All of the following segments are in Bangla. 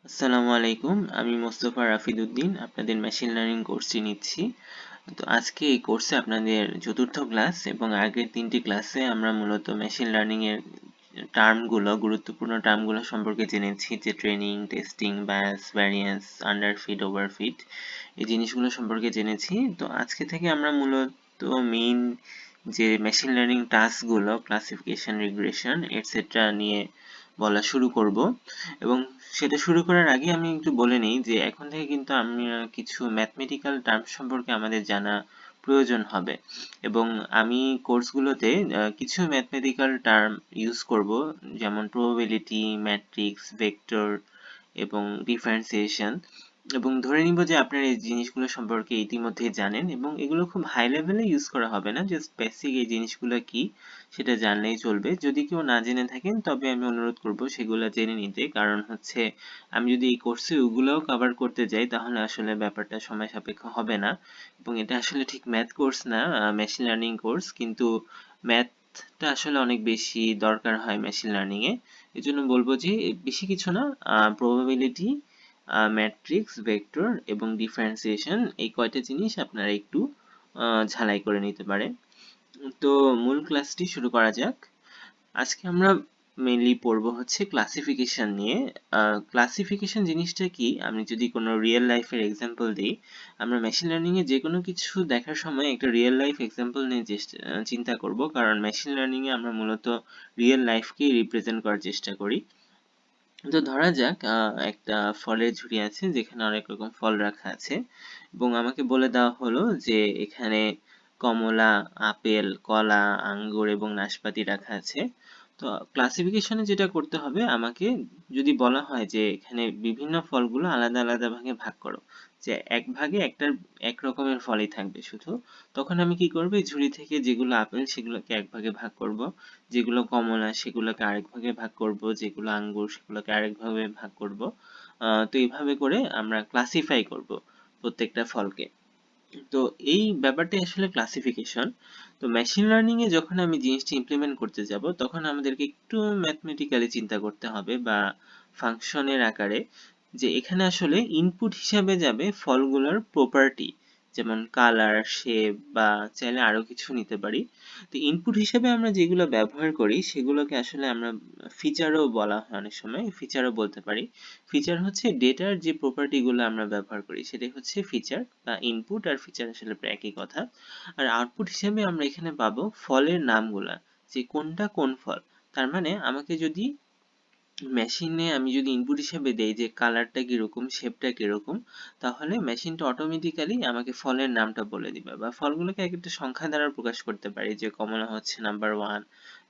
আসসালামু আলাইকুম, আমি মোস্তফা রাফিদউদ্দিন আপনাদের মেশিন লার্নিং কোর্সটি নিচ্ছি। তো আজকে এই কোর্সে আপনাদের চতুর্থ ক্লাস এবং আগের তিনটি ক্লাসে আমরা মূলত মেশিন লার্নিং এর গুরুত্বপূর্ণ টার্মগুলো সম্পর্কে জেনেছি, যে training, testing, bias, variance, underfit, overfit এই জিনিসগুলো সম্পর্কে জেনেছি। তো আজকে থেকে আমরা মূলত মেইন যে মেশিন লার্নিং টাস্কগুলো, ক্লাসিফিকেশন, রিগ্রেশন এটসেট্রা নিয়ে বলা শুরু করব। এবং সেটা শুরু করার আগে আমি একটু বলে নিই যে এখন থেকে কিন্তু আমরা কিছু ম্যাথমেটিক্যাল টার্ম সম্পর্কে আমাদের জানা প্রয়োজন হবে, এবং আমি কোর্সগুলোতে কিছু ম্যাথমেটিক্যাল টার্ম ইউজ করব, যেমন প্রবাবিলিটি, ম্যাট্রিক্স, ভেক্টর এবং ডিফারেন্সিয়েশন। এবং ধরে নিব যে আপনারা এই জিনিসগুলো সম্পর্কে ইতিমধ্যেই জানেন, এবং এগুলো খুব হাই লেভেলে ইউজ করা হবে না, জাস্ট বেসিক এই জিনিসগুলো কি সেটা জানলেই চলবে। যদি কেউ না জেনে থাকেন তবে আমি অনুরোধ করব সেগুলো জেনে নিতে, কারণ হচ্ছে আমি যদি এই কোর্সে ওগুলোও কভার করতে যাই তাহলে আসলে ব্যাপারটা সময় সাপেক্ষ হবে না। এবং এটা আসলে ঠিক ম্যাথ কোর্স না, মেশিন লার্নিং কোর্স, কিন্তু ম্যাথটা আসলে অনেক বেশি দরকার হয় মেশিন লার্নিং এ। এই জন্য বলবো যে বেশি কিছু না, প্রবাবিলিটি, ম্যাট্রিক্স, ভেক্টর এবং ডিফারেন্সিয়েশন এই কয়টা জিনিস আপনারা একটু ঝালাই করে নিতে পারেন। তো মূল ক্লাসটি শুরু করা যাক। আজকে আমরা মেইনলি পড়বো হচ্ছে ক্লাসিফিকেশন নিয়ে। ক্লাসিফিকেশন জিনিসটা কি, আমি যদি কোনো রিয়েল লাইফের এক্সাম্পল দিই, আমরা মেশিন লার্নিং এ যে কোনো কিছু দেখার সময় একটা রিয়েল লাইফ এক্সাম্পল নিয়ে চিন্তা করব, কারণ মেশিন লার্নিং এ আমরা মূলত রিয়েল লাইফকেই রিপ্রেজেন্ট করার চেষ্টা করি। তো ধরা যাক একটা ফলের ঝুড়ি আছে যেখানে অনেক রকম ফল রাখা আছে, এবং আমাকে বলে দেওয়া হলো যে এখানে কমলা, আপেল, কলা, আঙ্গুর এবং নাশপাতি রাখা আছে। তো ক্লাসিফিকেশনে যেটা করতে হবে, আমাকে যদি বলা হয় যে এখানে বিভিন্ন ফলগুলো আলাদা আলাদা ভাগে ভাগ করো, যে এক ভাগে এক রকমের ফলই থাকবে শুধু, তখন আমি কি করব, এই ঝুড়ি থেকে যেগুলো আপেল সেগুলোকে এক ভাগে ভাগ করব, যেগুলো কমলা সেগুলোকে আরেক ভাগে ভাগ করব, যেগুলো আঙ্গুর সেগুলোকে আরেক ভাগে ভাগ করব। তো এইভাবে করে আমরা ক্লাসিফাই করব প্রত্যেকটা ফলকে। তো এই ব্যাপারটাই আসলে ক্লাসিফিকেশন। তো মেশিন লার্নিং এ যখন আমি জিনিসটা ইমপ্লিমেন্ট করতে যাব তখন আমাদেরকে একটু ম্যাথমেটিক্যালি চিন্তা করতে হবে, বা ফাংশনের আকারে, যে এখানে আসলে ইনপুট হিসাবে যাবে ফলগুলোর প্রপার্টি, যেমন কালার, শেপ, বা চাইলে আরো কিছু নিতে পারি। তো ইনপুট হিসেবে আমরা যেগুলো ব্যবহার করি সেগুলোকে আসলে আমরা ফিচারও বলা হয়, অনেক সময় ফিচারও বলতে পারি। ফিচার হচ্ছে ডেটার যে প্রপার্টি গুলো আমরা ব্যবহার করি সেটাই হচ্ছে ফিচার, বা ইনপুট আর ফিচার আসলে প্রায় একই কথা। আর আউটপুট হিসেবে আমরা এখানে পাবো ফলের নামগুলা, যে কোনটা কোন ফল। তার মানে আমাকে যদি মেশিনে আমি যদি ইনপুট হিসেবে দেই যে কালারটা কিরকম, শেপটা কিরকম, তাহলে মেশিনটা অটোমেটিক্যালি আমাকে ফলের নামটা বলে দিবে, বা ফলগুলোকে এক একটা সংখ্যা দ্বারা প্রকাশ করতে পারি, যে কমলা হচ্ছে নাম্বার 1,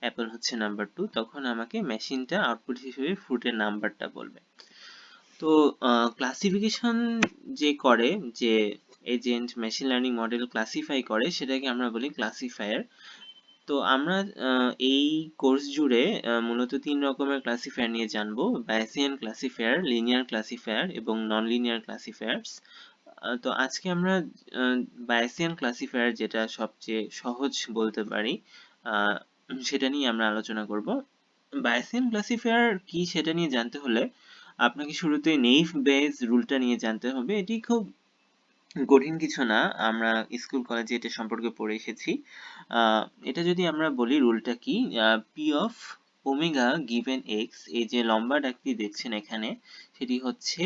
অ্যাপল হচ্ছে নাম্বার 2, তখন আমাকে মেশিনটা আউটপুট হিসেবে ফ্রুটের নাম্বারটা বলবে। তো ক্লাসিফিকেশন যে করে, যে agent machine learning model classify করে, সেটাকে আমরা বলি ক্লাসিফায়ার। তো আমরা এই কোর্স জুড়ে মূলত 3 রকমের ক্লাসিফায়ার নিয়ে জানবো: বাইসিয়ান ক্লাসিফায়ার, লিনিয়ার ক্লাসিফায়ার এবং নন লিনিয়ার ক্লাসিফায়ার্স। তো আজকে আমরা বাইসিয়ান ক্লাসিফায়ার, যেটা সবচেয়ে সহজ বলতে পারি, আহ, সেটা নিয়ে আমরা আলোচনা করব। বাইসিয়ান ক্লাসিফায়ার কি সেটা নিয়ে জানতে হলে আপনাকে শুরুতে নেইভ বেজ রুলটা নিয়ে জানতে হবে। এটি খুব কঠিন কিছু না, আমরা স্কুল কলেজে এটা সম্পর্কে পড়ে এসেছি। এটা যদি আমরা বলি রুলটা কি, P of omega given x, এই যে লম্বা ডাকটি দেখছেন এখানে, সেটি হচ্ছে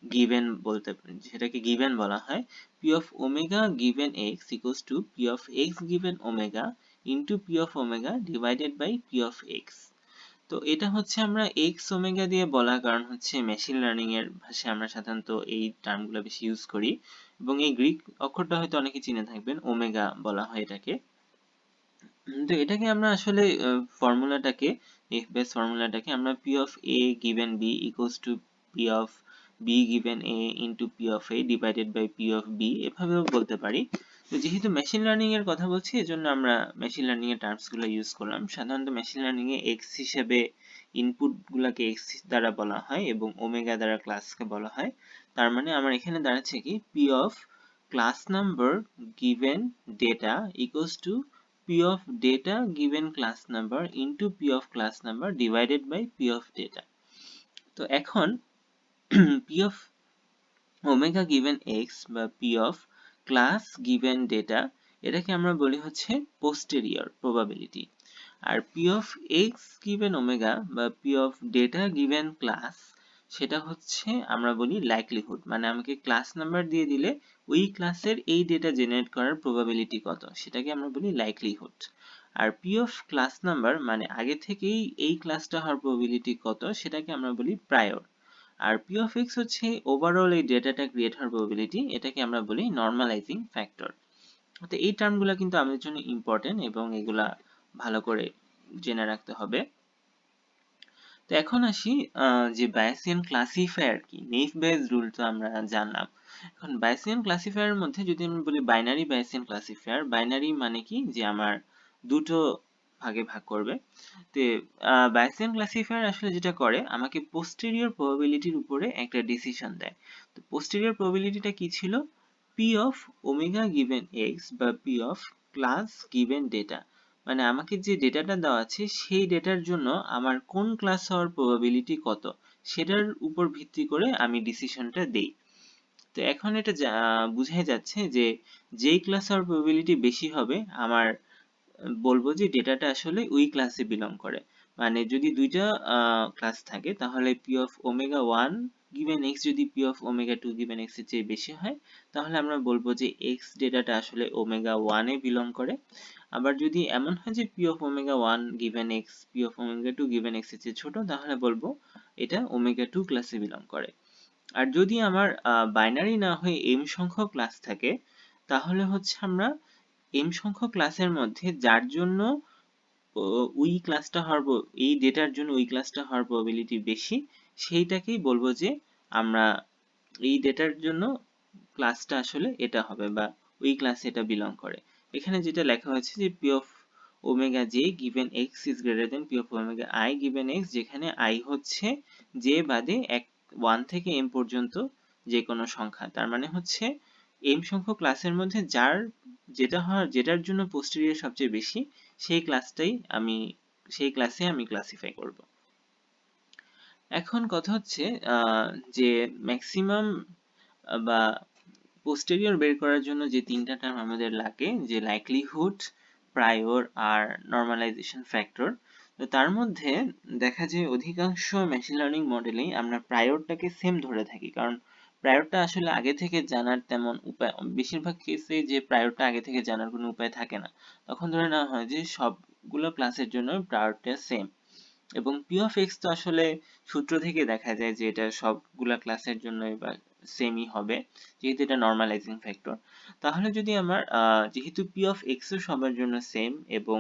গিভেন, বলতে সেটাকে গিভেন বলা হয়। P of omega given X equals to P of X given omega into P of omega divided by P of X. তো এটা হচ্ছে আমরা এক্স ওমেগা দিয়ে বলা, কারণ হচ্ছে মেশিন লার্নিং এর ভাষায় আমরা সাধারণত এই টার্মগুলো বেশি ইউজ করি, এবং এই গ্রিক অক্ষরটা হয়তো অনেকে চিনে থাকবেন, ওমেগা বলা হয় এটাকে। তো এটাকে আমরা আসলে ফর্মুলাটাকে, এফ বেস ফর্মুলাটাকে আমরা P of A given B equals to P of B given A into P of A divided by P of B এভাবেও বলতে পারি। তো যেহেতু মেশিন লার্নিং এর কথা বলছি, এজন্য আমরা মেশিন লার্নিং এর টার্মস গুলো ইউজ করলাম। সাধারণত মেশিন লার্নিং এ এক্স হিসেবে ইনপুট গুলাকে এক্স দ্বারা বলা হয় এবং ওমেগা দ্বারা ক্লাসকে বলা হয়। তার মানে আমার এখানে দাঁড়াচ্ছে কি, P of class number given data equals to p of data given class number into p of class number divided by p of data। তো এখন P of omega given X বা P of class given data, এটাকে আমরা বলি হচ্ছে পোস্টেরিয়র প্রবাবিলিটি। আর P of X given omega বা P of data given class, সেটা হচ্ছে আমরা বলি লাইকলিহুড, মানে আমাকে ক্লাস নাম্বার দিয়ে দিলে ওই ক্লাসের এই ডেটা জেনারেট করার প্রবাবিলিটি কত, সেটাকে আমরা বলি লাইকলিহুড। আর পি অফ ক্লাস নাম্বার মানে আগে থেকেই এই ক্লাসটা হওয়ার প্রবাবিলিটি কত, সেটাকে আমরা বলি প্রায়র। আর পি অফ এক্স হচ্ছে ওভারঅল এই ডেটাটা ক্রিয়েট হওয়ার প্রবাবিলিটি, এটাকে আমরা বলি নর্মালাইজিং ফ্যাক্টর। তো এই টার্মগুলো কিন্তু আমাদের জন্য ইম্পর্টেন্ট এবং এগুলা ভালো করে জেনে রাখতে হবে। তো এখন আসি যে বাইসিয়ান ক্লাসিফায়ার কি, নেইভ বেজ রুল তো আমরা জানলাম। এখন বাইসিয়ান ক্লাসিফায়ারের মধ্যে যদি আমি বলি বাইনারি বাইসিয়ান ক্লাসিফায়ার, বাইনারি মানে কি যে আমার দুটো ভাগে ভাগ করবে। তো বাইসিয়ান ক্লাসিফায়ার আসলে যেটা করে আমাকে পোস্টেরিয়র প্রবাবিলিটির উপরে একটা ডিসিশন দেয়। তো পোস্টেরিয়র প্রবাবিলিটিটা কি ছিল, P of omega given X বা P of class given data, মানে আমাকে যে ডেটাটা দেওয়া আছে সেই ডেটার জন্য আমার কোন ক্লাস হওয়ার প্রবাবিলিটি কত, সেটার উপর ভিত্তি করে আমি ডিসিশনটা দেই। তো এখন এটা বুঝাই যাচ্ছে যে যেই ক্লাস হওয়ার প্রবাবিলিটি বেশি হবে আমার বলবো যে ডেটাটা আসলে ওই ক্লাসে বিলং করে। মানে যদি দুইটা ক্লাস থাকে তাহলে P of omega one given X যদি P of omega two given X এর চেয়ে বেশি হয়, তাহলে আমরা বলবো যে এক্স ডেটাটা আসলে ওমেগা ওয়ানে বিলং করে। আবার যদি এমন হয় যে P of omega one given x P of omega two given X এর চেয়ে ছোট, তাহলে বলবো এটা ওমেগা টু ক্লাসে বিলং করে। আর যদি আমার বাইনারি না হয়ে এম সংখ্যক ক্লাস থাকে, তাহলে হচ্ছে আমরা এম সংখ্যক ক্লাসের মধ্যে যার জন্য ওই ক্লাসটা হওয়ার এই ডেটার জন্য ওই ক্লাসটা হওয়ার প্রবাবিলিটি বেশি, সেইটাকেই বলবো যে আমরা এই ডেটার জন্য ক্লাসটা আসলে এটা হবে বা ওই ক্লাসে এটা বিলং করে। এখানে যেটা লেখা হয়েছে যে P of omega J given x is greater than P of omega I given x, যেখানে আই হচ্ছে জে বাদে এক 1 থেকে m পর্যন্ত যে কোনো সংখ্যা। তার মানে হচ্ছে m সংখ্যক ক্লাসের মধ্যে যেটার জন্য পোস্টেরিয়র সবচেয়ে বেশি সেই ক্লাসে আমি ক্লাসিফাই করব। এখন কথা হচ্ছে যে ম্যাক্সিমাম বা পোস্টেরিয়র বের করার জন্য যে তিনটা টার্ম আমাদের লাগে, যে লাইকলিহুড, প্রায়র আর নরমালাইজেশন ফ্যাক্টর। তো তার মধ্যে দেখা যায় অধিকাংশ মেশিন লার্নিং মডেলেই আমরা প্রায়রটাকে সেম ধরে থাকি, কারণ প্রায়রটা আসলে আগে থেকে জানার তেমন উপায়, বেশিরভাগ কেসে যে প্রায়রটা আগে থেকে জানার কোনো উপায় থাকে না, তখন ধরে নেওয়া হয় যে সবগুলো ক্লাসের জন্য প্রায়রটা সেম। এবং পি অফ এক্স তো আসলে সূত্র থেকে দেখা যায় যে এটা সবগুলা ক্লাসের জন্য বা সেমই হবে, যেহেতু এটা নরমালাইজিং ফ্যাক্টর। তাহলে যদি আমার যেহেতু পি অফ এক্স ও সবার জন্য সেম এবং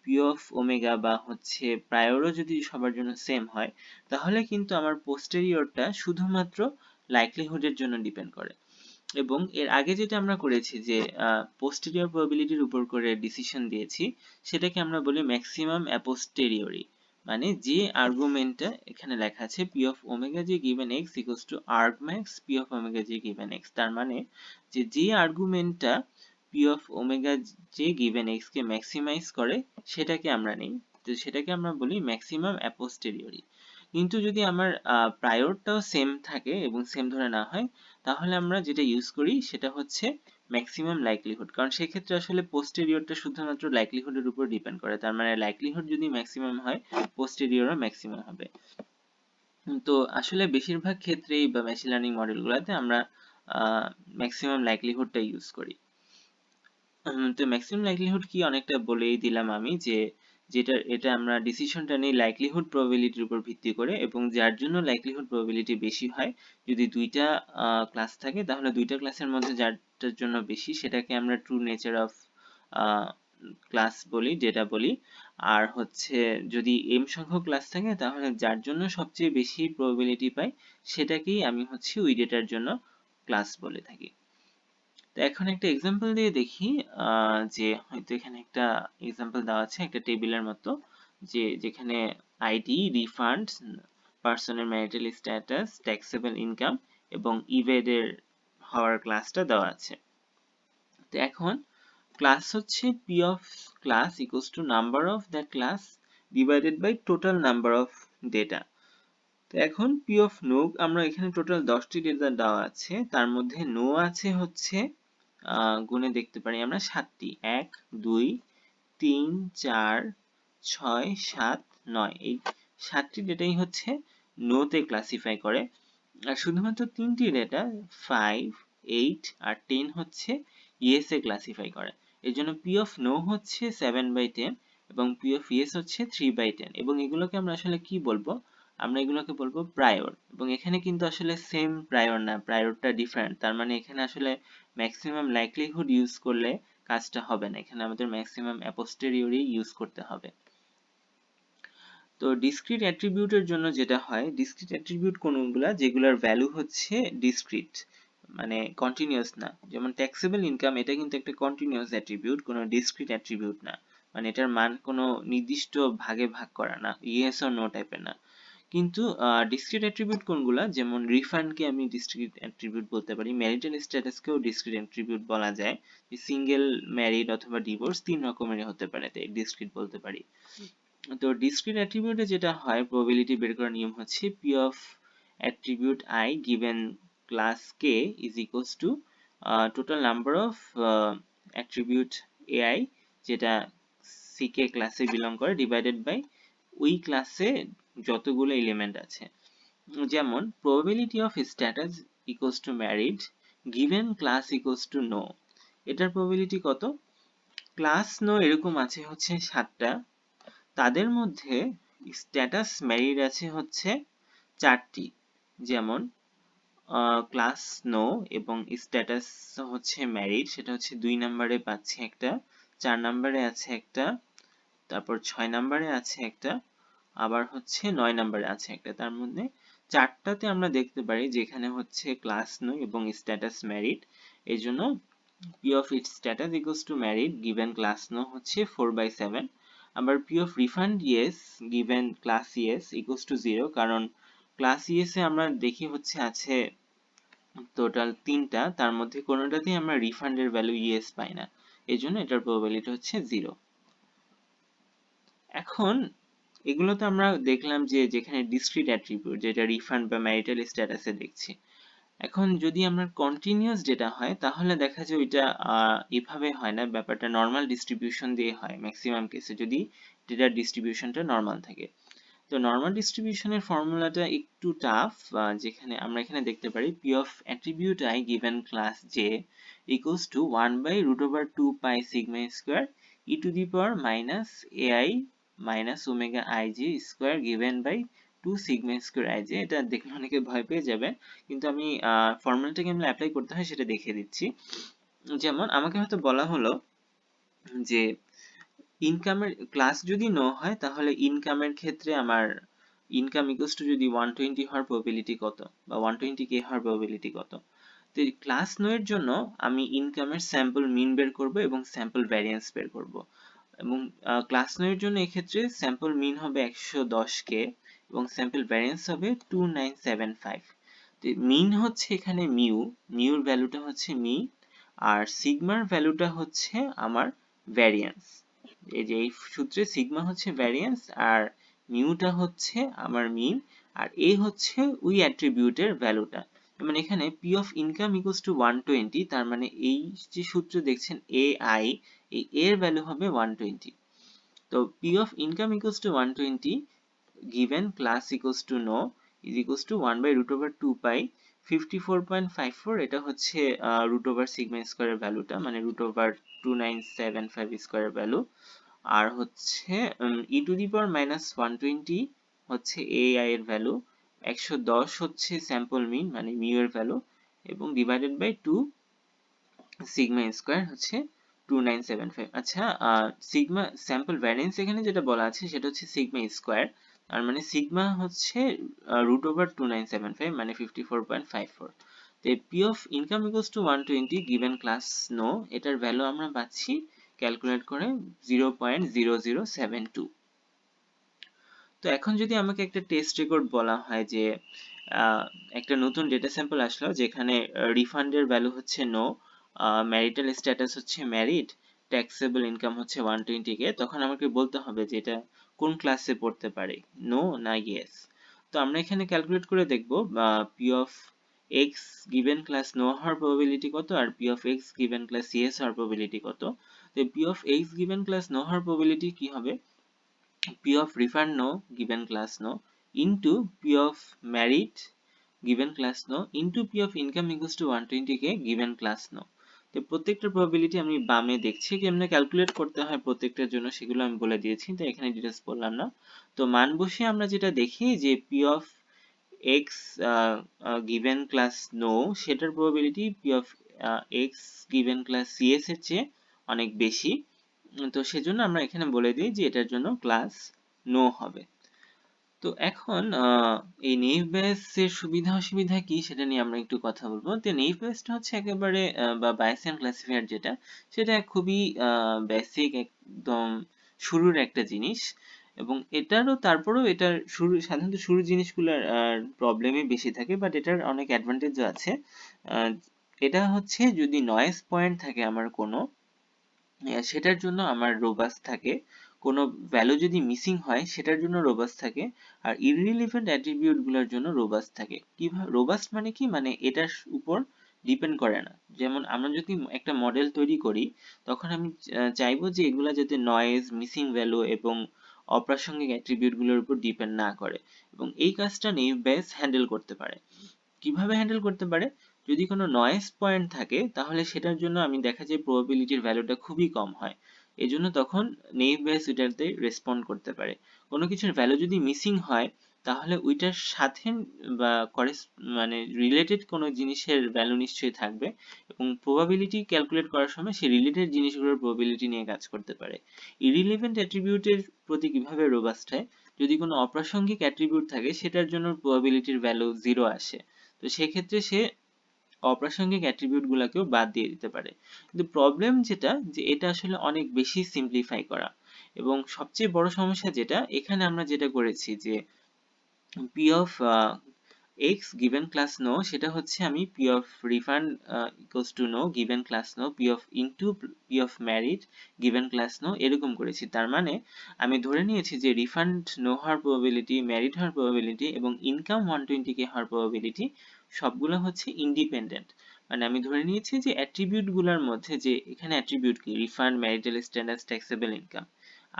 পি অফ ওমেগা বা হচ্ছে প্রায়রও যদি সবার জন্য সেম হয়, তাহলে কিন্তু আমার পোস্টেরিয়রটা শুধুমাত্র লাইকলিহুডের জন্য ডিপেন্ড করে। এবং এর আগে যেটা আমরা করেছি যে পোস্টেরিয়র প্রবাবিলিটির উপর করে ডিসিশন দিয়েছি, সেটাকে আমরা বলি ম্যাক্সিমাম অ্যাপোস্টেরিয়রি, মানে যে আর্গুমেন্টটা এখানে লেখা আছে P of omega J given X equals to arg max P of omega J given X, তার মানে যে আর্গুমেন্টটা P of omega J given X কে ম্যাক্সিমাইজ করে সেটাকে আমরা নেই, তো সেটাকে আমরা বলি ম্যাক্সিমাম অ্যাপোস্টেরিয়রি। কিন্তু যদি আমার প্রায়রটাও সেম থাকে এবং সেম ধরে না হয়, তাহলে আমরা যেটা ইউজ করি সেটা হচ্ছে ম্যাক্সিমাম লাইকলিহুড, কারণ সেক্ষেত্রে আসলে পোস্টেরিয়রটা শুধুমাত্র লাইকলিহুডের উপর ডিপেন্ড করে, তার মানে লাইকলিহুড যদি ম্যাক্সিমাম হয় পোস্টেরিয়রও ম্যাক্সিমাম হবে। তো আসলে বেশিরভাগ ক্ষেত্রেই বা মেশিন লার্নিং মডেলগুলোতে আমরা ম্যাক্সিমাম লাইকলিহুডটা ইউজ করি। তো ম্যাক্সিমাম লাইকলিহুড কি অনেকটা বলেই দিলাম আমি, যে এটা আমরা ডিসিশনটা নেই লাইকলিহুড প্রবাবিলিটির উপর ভিত্তি করে, এবং যার জন্য লাইকলিহুড প্রবাবিলিটি বেশি হয়, যদি দুইটা ক্লাস থাকে তাহলে দুইটা ক্লাসের মধ্যে যারটার জন্য বেশি সেটাকে আমরা ট্রু নেচার অফ ক্লাস বলি, ডেটা বলি। আর হচ্ছে যদি m সংখ্যক ক্লাস থাকে তাহলে যার জন্য সবচেয়ে বেশি প্রবাবিলিটি পাই সেটাকেই আমি হচ্ছে ওই ডেটার জন্য ক্লাস বলে থাকি। তো এখন একটা এক্সাম্পল দিয়ে দেখি, যে হয়তো এখানে একটা এক্সাম্পল দেওয়া আছে একটা টেবিলের মতো, যেখানে আইডি, রিফান্ড, পার্সনের ম্যারিটাল স্ট্যাটাস, ট্যাক্সেবল ইনকাম এবং ইভেডের হওয়ার ক্লাসটা দেওয়া আছে। তো এখন ক্লাস হচ্ছে P of class equals to number of that class divided by total number of data. তো এখন পি অফ নো, আমরা এখানে টোটাল 10টি ডেটা দেওয়া আছে, তার মধ্যে নো আছে হচ্ছে গুণে দেখতে পারি আমরা 7টি, 1 2 3 4 6 7 9, এই 7টি ডেটাই হচ্ছে নো তে ক্লাসিফাই করে। আর শুধুমাত্র 3টি ডেটা 5 8 আর 10 হচ্ছে ইয়েস এ ক্লাসিফাই করে। এর জন্য পি অফ নো হচ্ছে 7/10 এবং পি অফ ইয়েস হচ্ছে 3/10। এবং এগুলোকে আমরা আসলে কি বলবো, আমরা এগুলোকে বলবো প্রায়র। এবং এখানে কিন্তু আসলে সেম প্রায়র না, প্রায়রটা ডিফারেন্ট। তার মানে এখানে আসলে ম্যাক্সিমাম লাইকলিহুড ইউজ করলে কাজটা হবে না, এখানে আমাদের ম্যাক্সিমাম অ্যাপোস্টেরিয়রি ইউজ করতে হবে। তো ডিসক্রিট অ্যাট্রিবিউটের জন্য যেটা হয়, ডিসক্রিট অ্যাট্রিবিউট কোনগুলা, যেগুলোর ভ্যালু হচ্ছে ডিসক্রিট, মানে কন্টিনিউয়াস না। যেমন ট্যাক্সেবল ইনকাম, এটা কিন্তু একটা কন্টিনিউয়াস অ্যাট্রিবিউট, কোনো ডিসক্রিট অ্যাট্রিবিউট না, মানে এটার মান কোনো নির্দিষ্ট ভাগে ভাগ করা না, ইয়েস অর নো টাইপের না। কিন্তু ডিসক্রিট অ্যাট্রিবিউট কোনগুলা, যেমন রিফান্ডকে আমি ডিসক্রিট অ্যাট্রিবিউট বলতে পারি, ম্যারিটাল স্ট্যাটাসকেও ডিসক্রিট অ্যাট্রিবিউট বলা যায়। সিঙ্গেল, ম্যারিড অথবা ডিভোর্স 3 রকমেরই হতে পারে, তাই ডিসক্রিট বলতে পারি। তো ডিসক্রিট অ্যাট্রিবিউটে যেটা হয়, প্রবাবিলিটি বের করার নিয়ম হচ্ছে P of attribute I given class K is equals to total number of attribute AI, যেটা সিকে ক্লাসে বিলং করে, ডিভাইডেড বাই ওই ক্লাসে যতগুলো এলিমেন্ট আছে। যেমন probability of status equals to married given class equals to know, এটার প্রবাবিলিটি কত? ক্লাস নো এরকম আছে হচ্ছে 7টা, তাদের মধ্যে স্ট্যাটাস ম্যারিড আছে হচ্ছে 4টি। যেমন ক্লাস নো এবং স্ট্যাটাস হচ্ছে ম্যারিড, সেটা হচ্ছে 2 নম্বরে পাচ্ছি একটা, 4 নম্বরে আছে একটা, তারপর 6 নম্বরে আছে একটা, আবার হচ্ছে 9 নম্বরে আছে একটা। তার মধ্যে 4টাতে আমরা দেখতে পারি যেখানে হচ্ছে ক্লাস নো এবং স্ট্যাটাস ম্যারিড, এই জন্য p of its status equals to married given class no হচ্ছে 4/7। আবার p of refund yes given class yes equals to 0, কারণ class yes এ আমরা দেখি হচ্ছে আছে টোটাল 3টা, তার মধ্যে কোনোটাতেই আমরা রিফান্ডের ভ্যালু yes পাই না, এই জন্য এটার প্রবাবিলিটি হচ্ছে 0। এখন এগুলো তো আমরা দেখলাম যে যেখানে ডিসক্রিট অ্যাট্রিবিউট, যেটা রিফান্ড বা ম্যারিটাল স্ট্যাটাসে দেখছি। এখন যদি আমরা কন্টিনিউয়াস ডেটা হয়, তাহলে দেখা যায় ওইটা এভাবে হয় না, ব্যাপারটা নর্মাল ডিস্ট্রিবিউশন দিয়ে হয় ম্যাক্সিমাম কেসে, যদি ডেটার ডিস্ট্রিবিউশনটা নর্মাল থাকে। তো নর্মাল ডিস্ট্রিবিউশনের ফর্মুলাটা একটু টাফ, যেখানে আমরা এখানে দেখতে পারি P of attribute I given class J equals to 1/√2 pi sigma square e to the power minus AI minus omega I J square given by 2 sigma square I J. এটা দেখলে অনেকে ভয় পেয়ে যাবে, কিন্তু আমি ফর্মুলাটা কেমন অ্যাপ্লাই করতে হয় সেটা দেখিয়ে দিচ্ছি। যেমন আমাকে হয়তো বলা হলো যে ইনকামের ক্লাস যদি নো হয়, তাহলে ইনকামের ক্ষেত্রে আমার ইনকাম ইকুয়ালস টু যদি 120 হওয়ার প্রবাবিলিটি কত, বা 120k হওয়ার প্রবাবিলিটি কত। তো ক্লাস নো এর জন্য আমি ইনকামের স্যাম্পল মিন বের করব এবং স্যাম্পল ভ্যারিয়েন্স বের করব। এবং ক্লাস নো এর জন্য এক্ষেত্রে স্যাম্পল মিন হবে 110k এবং স্যাম্পল ভ্যারিয়েন্স হবে 2975। তো মিন হচ্ছে এখানে মিউর ভ্যালুটা হচ্ছে মিন, আর সিগমার ভ্যালুটা হচ্ছে আমার ভ্যারিয়েন্স। এই যে এই সূত্রে সিগমা হচ্ছে ভ্যারিয়েন্স আর মিউটা হচ্ছে আমার মিন, আর এ হচ্ছে ওই অ্যাট্রিবিউটের ভ্যালুটা। মানে এখানে P of income equals to 120, তার মানে এই যে সূত্র দেখছেন এ আই, এই এর ভ্যালু হবে 120। তো P of income equals to 120 given class equals to no is equals to 1/√2 পাই 54.54, এটা হচ্ছে রুট ওভার সিগমা স্কোয়ারের ভ্যালুটা, মানে রুট ওভার 2975 স্কোয়ারের ভ্যালু। আর হচ্ছে ই টু দি পাওয়ার মাইনাস 120 হচ্ছে এ আই এর ভ্যালু, 110 হচ্ছে স্যাম্পল মিন মানে মিউ এর ভ্যালু, এবং ডিভাইডেড বাই 2 সিগমা স্কোয়ার হচ্ছে 2975। আচ্ছা, সিগমা স্যাম্পল ভ্যারিয়েন্স এখানে যেটা বলা আছে সেটা হচ্ছে সিগমা স্কোয়ার, আর মানে সিগমা হচ্ছে রুট ওভার 2975 মানে 54.54। তো P of income equals to 120 given class no, এটার ভ্যালু আমরা পাচ্ছি ক্যালকুলেট করে 0.0072। তো এখন যদি আমাকে একটা টেস্ট রেকর্ড বলা হয় যে একটা নতুন ডেটা স্যাম্পল আসলো যেখানে রিফান্ডের ভ্যালু হচ্ছে নো, ম্যারিটাল স্ট্যাটাস হচ্ছে ম্যারিড, ট্যাক্সেবল ইনকাম হচ্ছে 120k, তখন আমাকে বলতে হবে যে এটা কোন ক্লাসে পড়তে পারে, নো না ইয়েস। তো আমরা এখানে ক্যালকুলেট করে দেখব P of X given class no হওয়ার প্রবাবিলিটি কত আর P of X given class yes হওয়ার প্রবাবিলিটি কত। তো P of X given class no হওয়ার প্রবাবিলিটি কি হবে, P of refund no given class no into P of married given class no into p of income equals to 120k given class no। তো প্রত্যেকটা প্রবাবিলিটি আমি বামে দেখছি কেমনে ক্যালকুলেট করতে হয় প্রত্যেকটার জন্য, সেগুলো আমি বলে দিয়েছি, তো এখানে ডিটেইলস বললাম না। তো মান বসে আমরা যেটা দেখি যে p of x given class no সেটার probability p of x given class cs এর চেয়ে অনেক বেশি। তো সেজন্য আমরা এখানে বলে দিই যে এটার জন্য ক্লাস নো হবে। তো এখন এই নেইভ বেস এর সুবিধা অসুবিধা কি সেটা নিয়ে আমরা একটু কথা বলবো। তো নেইভ বেসটা হচ্ছে একেবারে বা বাইসিয়ান ক্লাসিফায়ার যেটা, সেটা খুবই বেসিক একদম শুরুর একটা জিনিস, এবং এটারও তারপরেও এটার শুরু সাধারণত শুরুর জিনিসগুলোর প্রবলেমই বেশি থাকে, বাট এটার অনেক অ্যাডভান্টেজও আছে। এটা হচ্ছে যদি নয়েজ পয়েন্ট থাকে আমার কোনো, সেটার জন্য আমার রোবাস্ট থাকে, কোনো ভ্যালু যদি মিসিং হয় সেটার জন্য রোবাস্ট থাকে, আর ইররিলেভেন্ট অ্যাট্রিবিউট গুলোর জন্য রোবাস্ট থাকে। কিভাবে রোবাস্ট মানে কি, মানে এটার উপর ডিপেন্ড করে না। যেমন আমরা যদি একটা মডেল তৈরি করি তখন আমি চাইবো যে এগুলা যাতে নয়েজ, মিসিং ভ্যালু এবং অপ্রাসঙ্গিক অ্যাট্রিবিউট গুলোর উপর ডিপেন্ড না করে, এবং এই কাজটা নেইভ বেস হ্যান্ডেল করতে পারে। কিভাবে হ্যান্ডেল করতে পারে, যদি কোনো নয়েজ পয়েন্ট থাকে তাহলে সেটার জন্য আমি দেখা যায় প্রবাবিলিটির ভ্যালুটা খুবই কম হয়, এজন্য তখন নেইভ বেস ওইটাতে রেসপন্ড করতে পারে। কোনো কিছুর ভ্যালু যদি মিসিং হয় তাহলে ওইটার সাথে বা মানে রিলেটেড কোনো জিনিসের ভ্যালু নিশ্চয়ই থাকবে, এবং প্রবাবিলিটি ক্যালকুলেট করার সময় সেই রিলেটেড জিনিসগুলোর প্রবাবিলিটি নিয়ে কাজ করতে পারে। ইররিলেভেন্ট অ্যাট্রিবিউটের প্রতি কিভাবে রোবাস্ট হয়, যদি কোনো অপ্রাসঙ্গিক অ্যাট্রিবিউট থাকে সেটার জন্য প্রবাবিলিটির ভ্যালু 0 আসে, তো সেক্ষেত্রে সে অপ্রাসঙ্গিক অ্যাট্রিবিউট গুলাকেও বাদ দিয়ে দিতে পারে। কিন্তু প্রবলেম যেটা, যে এটা আসলে অনেক বেশি সিম্পলিফাই করা, এবং সবচেয়ে বড় সমস্যা যেটা এখানে আমরা যেটা করেছি যে p of x given class no সেটা হচ্ছে আমি p of refund equals to no given class no p of into p of married given class no এরকম করেছি। তার মানে আমি ধরে নিয়েছি যে রিফান্ড নো হওয়ার প্রবাবিলিটি, ম্যারিড হওয়ার প্রবাবিলিটি এবং ইনকাম 120k হওয়ার প্রবাবিলিটি সবগুলো হচ্ছে ইন্ডিপেন্ডেন্ট। মানে আমি ধরে নিয়েছি যে অ্যাট্রিবিউট গুলোর মধ্যে, যে এখানে অ্যাট্রিবিউট কি, refund, marital status, taxable income,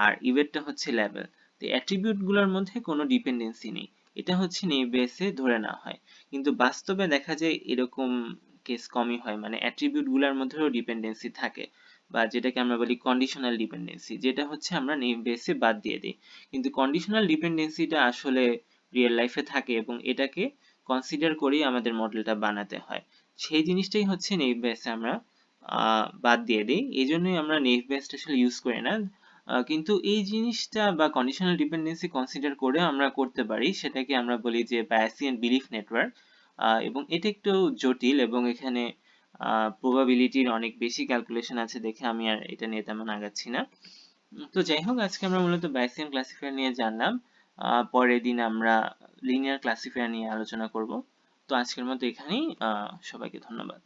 আর ইভেন্টটা হচ্ছে লেভেল, তো অ্যাট্রিবিউট গুলোর মধ্যে কোনো ডিপেন্ডেন্সি নেই, এটা হচ্ছে নেইভ বেসে ধরে নেওয়া হয়। কিন্তু বাস্তবে দেখা যায় এরকম কেস কমই হয়, মানে অ্যাট্রিবিউট গুলোর মধ্যেও ডিপেন্ডেন্সি থাকে, বা যেটাকে আমরা বলি কন্ডিশনাল ডিপেন্ডেন্সি, যেটা হচ্ছে আমরা নেইভ বেসে বাদ দিয়ে দিই। কিন্তু কন্ডিশনাল ডিপেন্ডেন্সিটা আসলে রিয়েল লাইফে থাকে এবং এটাকে কনসিডার করেই আমাদের মডেলটা বানাতে হয়। সেই জিনিসটাই হচ্ছে নেইভ বেসে আমরা বাদ দিয়ে দিই, এই জন্যই আমরা নেইভ বেসটা আসলে ইউজ করি না। কিন্তু এই জিনিসটা বা কন্ডিশনাল ডিপেন্ডেন্সি কনসিডার করে আমরা করতে পারি, সেটাকে আমরা বলি যে বায়াসিয়ান বিলিফ নেটওয়ার্ক, এবং এটা একটু জটিল এবং এখানে প্রবাবিলিটির অনেক বেশি ক্যালকুলেশন আছে দেখে আমি আর এটা নিয়ে তেমন আগাচ্ছি না। তো যাই হোক, আজকে আমরা মূলত বাইসিয়ান ক্লাসিফায়ার নিয়ে জানলাম, পরের দিন আমরা লিনিয়ার ক্লাসিফায়ার নিয়ে আলোচনা করব। তো আজকের মতো এখানেই, সবাইকে ধন্যবাদ।